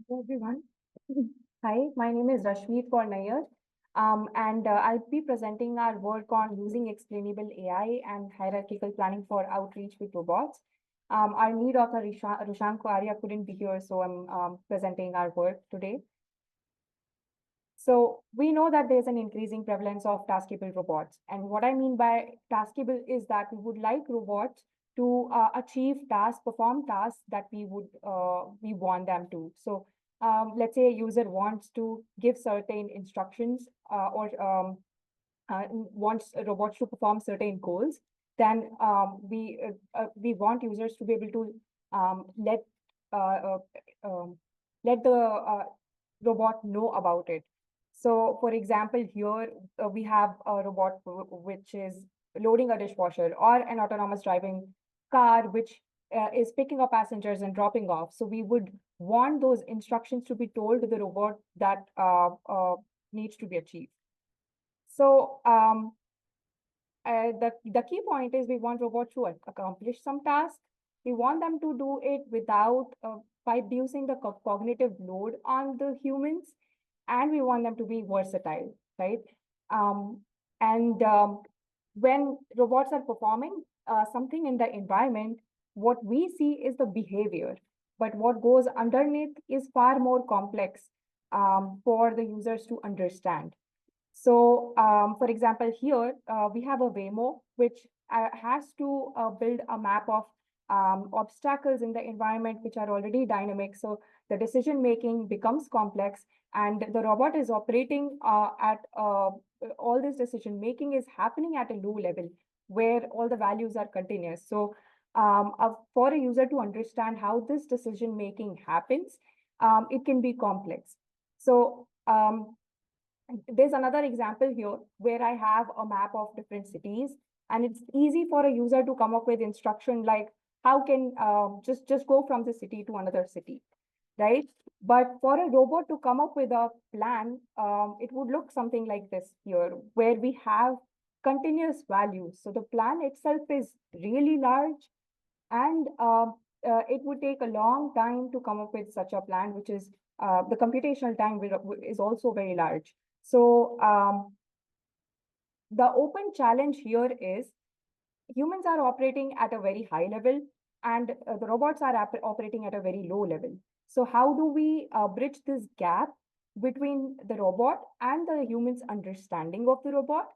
Hello, everyone. Hi, my name is Rashmeet Kaur Nair, and I'll be presenting our work on using explainable AI and hierarchical planning for outreach with robots. Our lead author, Rishank Arya, couldn't be here, so I'm presenting our work today. So we know that there's an increasing prevalence of taskable robots. And what I mean by taskable is that we would like robots to achieve tasks, perform tasks that we want them to. So let's say a user wants to give certain instructions or wants robots to perform certain goals, then we want users to be able to uh, uh, let the robot know about it. So, for example, here we have a robot which is loading a dishwasher, or an autonomous driving car which is picking up passengers and dropping off. So we would want those instructions to be told to the robot that needs to be achieved. So the key point is we want robots to accomplish some task. We want them to do it without by reducing the cognitive load on the humans, and we want them to be versatile, right? Um, and when robots are performing something in the environment, what we see is the behavior, but what goes underneath is far more complex for the users to understand. So, for example, here we have a Waymo, which has to build a map of obstacles in the environment which are already dynamic. So the decision making becomes complex, and the robot is operating at all this decision making is happening at a low level where all the values are continuous. So for a user to understand how this decision making happens, it can be complex. So there's another example here where I have a map of different cities, and it's easy for a user to come up with instruction like how can just go from the city to another city, right? But for a robot to come up with a plan, it would look something like this here, where we have continuous values. So the plan itself is really large, and it would take a long time to come up with such a plan, which is the computational time is also very large. So the open challenge here is humans are operating at a very high level, and the robots are operating at a very low level. So how do we bridge this gap between the robot and the human's understanding of the robot?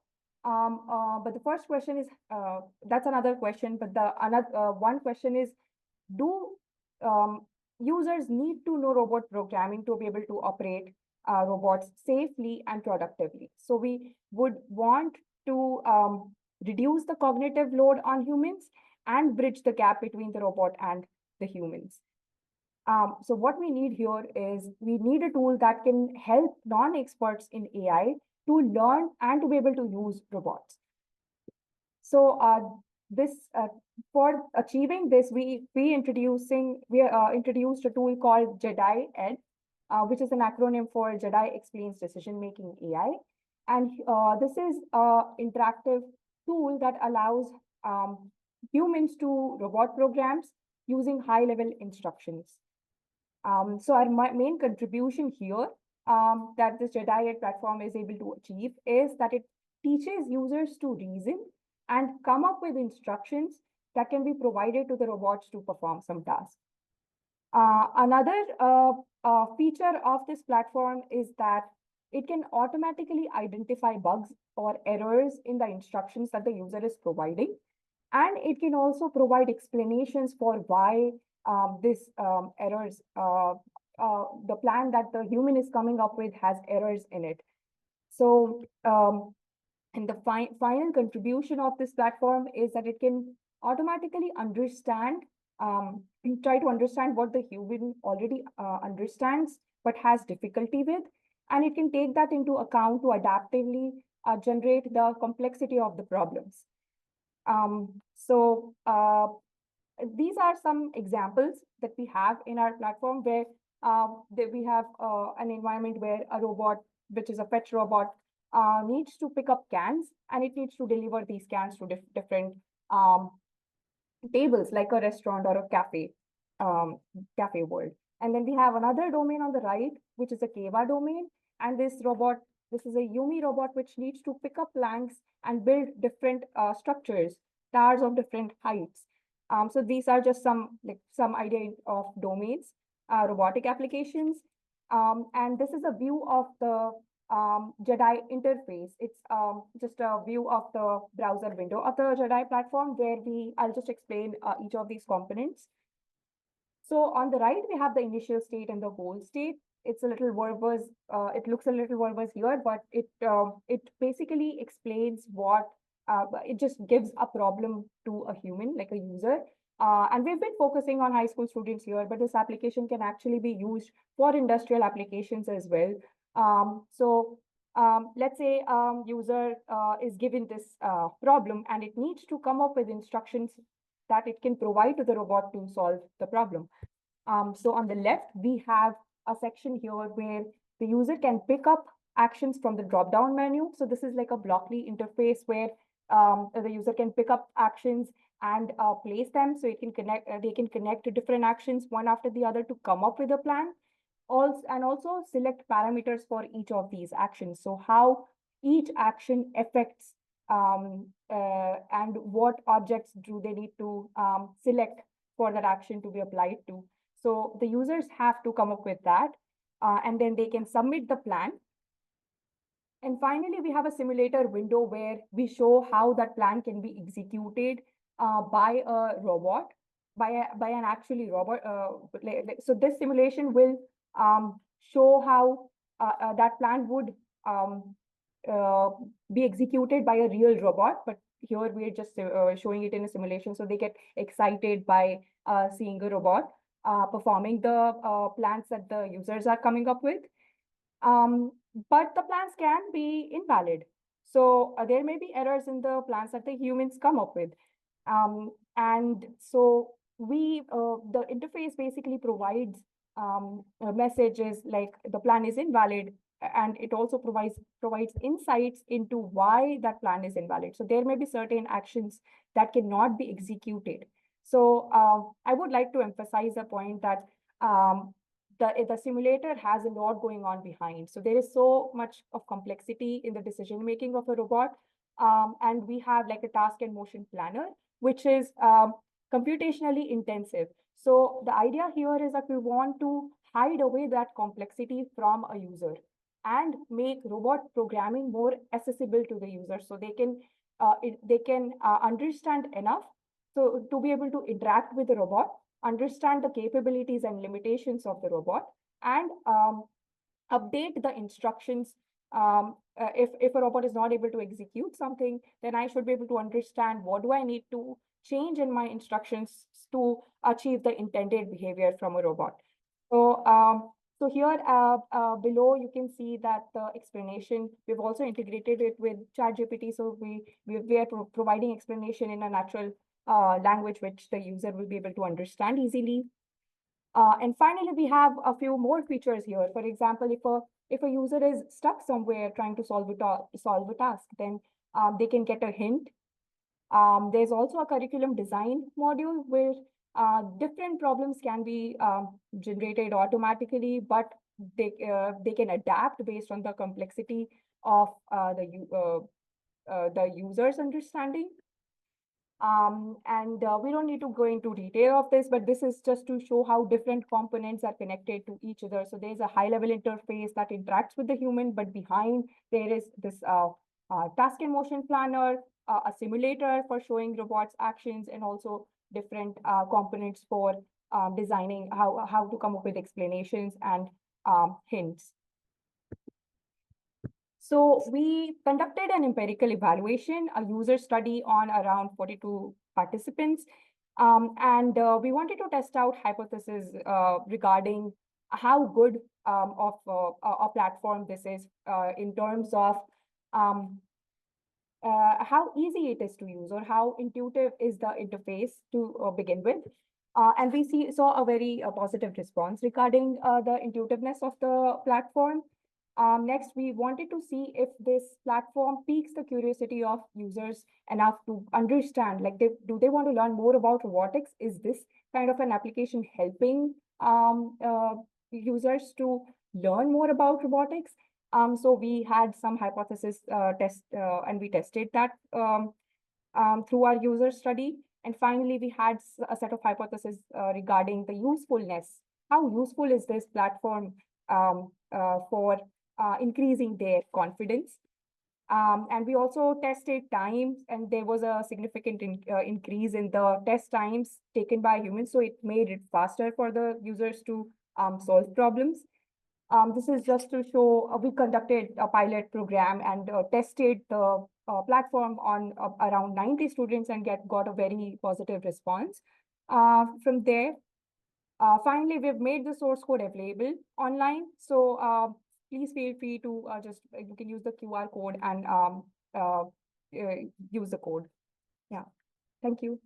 But the first question is, that's another question, but the another one question is, do users need to know robot programming to be able to operate robots safely and productively? So we would want to reduce the cognitive load on humans and bridge the gap between the robot and the humans. So what we need here is we need a tool that can help non-experts in AI to learn and to be able to use robots. So this for achieving this, we introduced a tool called JEDAI.Ed, which is an acronym for JEDI Explains Decision Making AI, and this is an interactive tool that allows humans to robot programs using high-level instructions. So our main contribution here that this JEDAI.Ed platform is able to achieve is that it teaches users to reason and come up with instructions that can be provided to the robots to perform some tasks. Another feature of this platform is that it can automatically identify bugs or errors in the instructions that the user is providing. And it can also provide explanations for why this errors, the plan that the human is coming up with has errors in it. So and the final contribution of this platform is that it can automatically understand, try to understand what the human already understands but has difficulty with, and it can take that into account to adaptively generate the complexity of the problems. So these are some examples that we have in our platform where we have an environment where a robot, which is a pet robot, needs to pick up cans, and it needs to deliver these cans to different tables like a restaurant or a cafe world. And then we have another domain on the right, which is a Keva domain. And this is a Yumi robot, which needs to pick up planks and build different structures, towers of different heights. So these are just some idea of domains, robotic applications. And this is a view of the JEDAI interface. It's just a view of the browser window of the JEDAI platform where I'll just explain each of these components. So on the right, we have the initial state and the goal state. It's a little verbose. It looks a little verbose here, but it basically explains what it just gives a problem to a human, like a user. And we've been focusing on high school students here, but this application can actually be used for industrial applications as well. Let's say user is given this problem and it needs to come up with instructions that it can provide to the robot to solve the problem. So on the left, we have a section here where the user can pick up actions from the drop-down menu. So this is like a Blockly interface where the user can pick up actions and place them. So it can connect. They can connect to different actions one after the other to come up with a plan. Also select parameters for each of these actions. So how each action affects and what objects do they need to select for that action to be applied to. So the users have to come up with that, and then they can submit the plan. And finally, we have a simulator window where we show how that plan can be executed by a robot, by an actually robot. So this simulation will show how that plan would be executed by a real robot, but here we're just showing it in a simulation, so they get excited by seeing a robot performing the plans that the users are coming up with. But the plans can be invalid. So there may be errors in the plans that the humans come up with. And so the interface basically provides messages like the plan is invalid, and it also provides insights into why that plan is invalid. So there may be certain actions that cannot be executed. So I would like to emphasize a point that the simulator has a lot going on behind. So there is so much of complexity in the decision making of a robot. And we have like a task and motion planner, which is computationally intensive. So the idea here is that we want to hide away that complexity from a user and make robot programming more accessible to the user, so they can understand enough so to be able to interact with the robot, understand the capabilities and limitations of the robot, and update the instructions. If a robot is not able to execute something, then I should be able to understand what do I need to change in my instructions to achieve the intended behavior from a robot. So here below, you can see that the explanation, we've also integrated it with ChatGPT. So we are providing explanation in a natural language, which the user will be able to understand easily. And finally, we have a few more features here. For example, if a user is stuck somewhere trying to solve a task, then they can get a hint. There's also a curriculum design module where different problems can be generated automatically, but they can adapt based on the complexity of the user's understanding. We don't need to go into detail of this, but this is just to show how different components are connected to each other. So there's a high-level interface that interacts with the human, but behind there is this task and motion planner, a simulator for showing robots actions, and also different components for designing how to come up with explanations and hints. So we conducted an empirical evaluation, a user study on around 42 participants. We wanted to test out hypotheses regarding how good of a platform this is in terms of how easy it is to use, or how intuitive is the interface to begin with. And we saw a very positive response regarding the intuitiveness of the platform. Next, we wanted to see if this platform piques the curiosity of users enough to understand, like do they want to learn more about robotics? Is this kind of an application helping users to learn more about robotics. So we had some hypothesis test and we tested that through our user study. And finally, we had a set of hypotheses regarding the usefulness. How useful is this platform for increasing their confidence? And we also tested times, and there was a significant increase in the test times taken by humans. So it made it faster for the users to solve problems. This is just to show we conducted a pilot program and tested the platform on around 90 students and got a very positive response. From there, finally, we've made the source code available online. So please feel free to you can use the QR code and use the code. Yeah, thank you.